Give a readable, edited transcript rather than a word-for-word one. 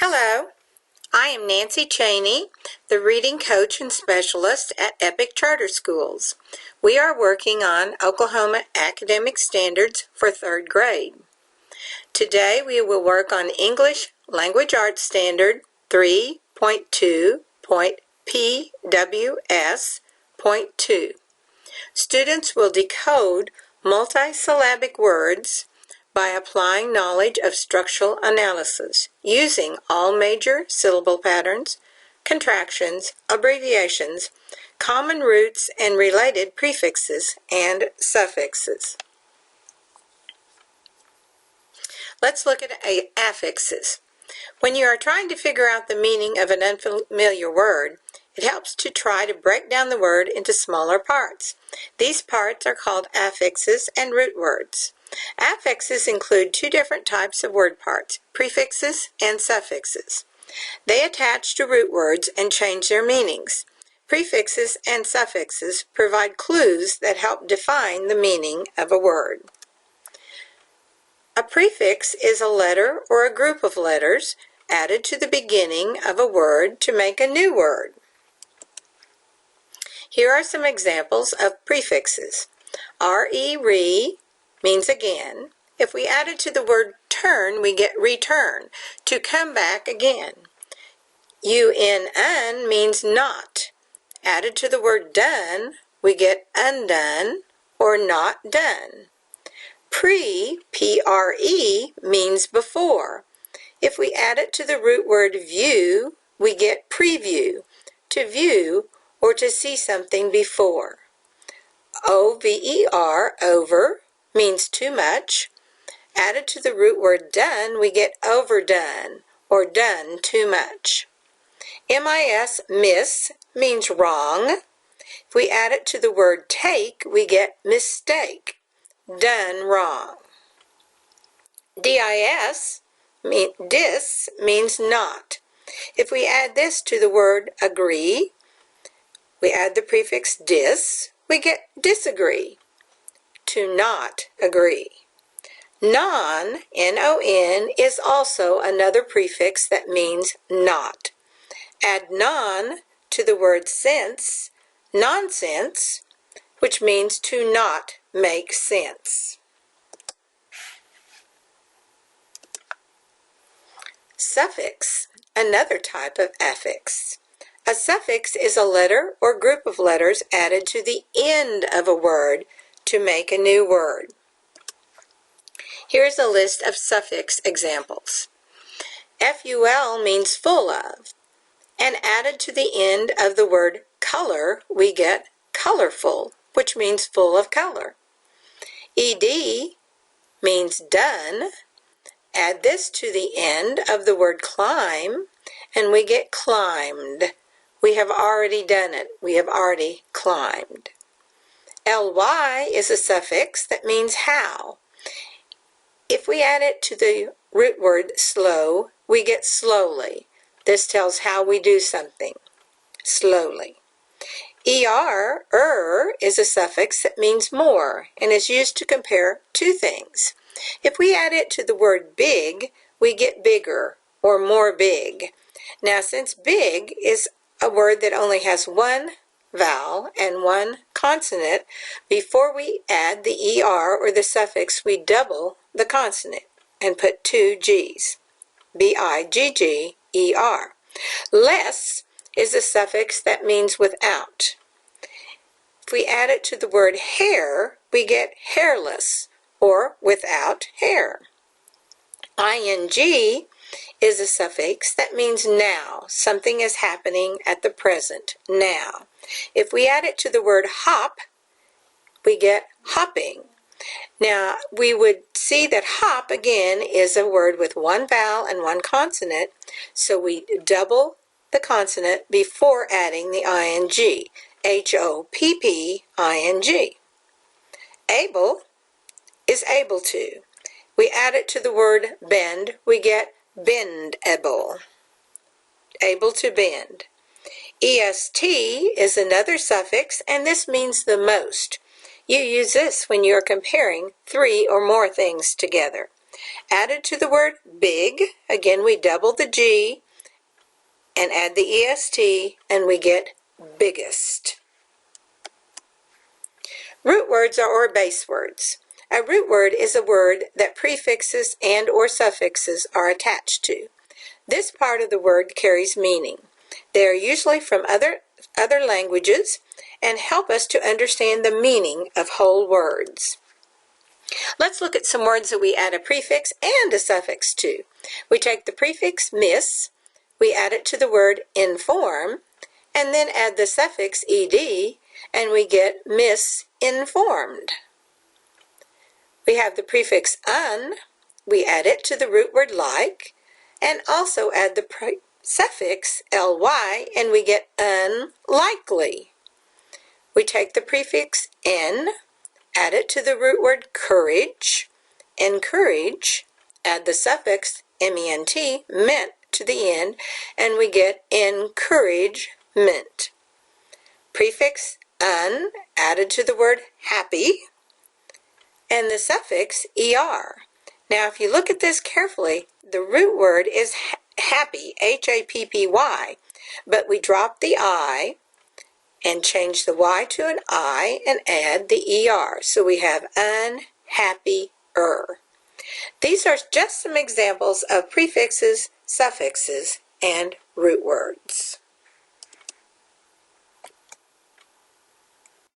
Hello, I am Nancy Cheney, the reading coach and specialist at Epic Charter Schools. We are working on Oklahoma Academic Standards for 3rd grade. Today we will work on English Language Arts Standard 3.2.PWS.3. Students will decode multisyllabic words by applying knowledge of structural analysis using all major syllable patterns, contractions, abbreviations, common roots, and related prefixes and suffixes. Let's look at affixes. When you are trying to figure out the meaning of an unfamiliar word, it helps to try to break down the word into smaller parts. These parts are called affixes and root words. Affixes include two different types of word parts, prefixes and suffixes. They attach to root words and change their meanings. Prefixes and suffixes provide clues that help define the meaning of a word. A prefix is a letter or a group of letters added to the beginning of a word to make a new word. Here are some examples of prefixes. Re means again. If we add it to the word turn, we get return, to come back again. Un means not. Added to the word done, we get undone or not done. Pre means before. If we add it to the root word view, we get preview, to view or to see something before. Over, means too much. Added to the root word done, we get overdone or done too much. Miss, means wrong. If we add it to the word take, we get mistake, done wrong. Dis means not. If we add this to the word agree, we add the prefix dis, we get disagree, to not agree. Non, N-O-N, is also another prefix that means not. Add non to the word sense, nonsense, which means to not make sense. Suffix, another type of affix. A suffix is a letter or group of letters added to the end of a word to make a new word. Here's a list of suffix examples. Ful means full of, and added to the end of the word color, we get colorful, which means full of color. Ed means done. Add this to the end of the word climb, and we get climbed. We have already done it. We have already climbed. Ly is a suffix that means how. If we add it to the root word slow, we get slowly. This tells how we do something, slowly. is a suffix that means more and is used to compare two things. If we add it to the word big, we get bigger or more big. Now, since big is a word that only has one vowel and one consonant, before we add the ER or the suffix, we double the consonant and put two G's. B-I-G-G-E-R. Less is a suffix that means without. If we add it to the word hair, we get hairless or without hair. ing is a suffix that means now. Something is happening at the present, now. If we add it to the word hop, we get hopping. Now, we would see that hop, again, is a word with one vowel and one consonant, so we double the consonant before adding the ing. H-O-P-P-I-N-G. Able is able to. We add it to the word bend, we get bendable, able to bend. est is another suffix, and this means the most. You use this when you are comparing three or more things together. Added to the word big, again we double the G and add the EST and we get biggest. Root words or base words. A root word is a word that prefixes and or suffixes are attached to. This part of the word carries meaning. They are usually from other languages and help us to understand the meaning of whole words. Let's look at some words that we add a prefix and a suffix to. We take the prefix miss, we add it to the word inform, and then add the suffix ed, and we get misinformed. We have the prefix un, we add it to the root word like, and also add the suffix ly, and we get unlikely. We take the prefix n, add it to the root word courage, encourage, add the suffix ment, meant, to the end, and we get encouragement. Prefix un, added to the word happy, and the suffix er. Now if you look at this carefully, the root word is happy, H-A-P-P-Y, but we drop the I and change the Y to an I and add the ER. So we have unhappier. These are just some examples of prefixes, suffixes, and root words.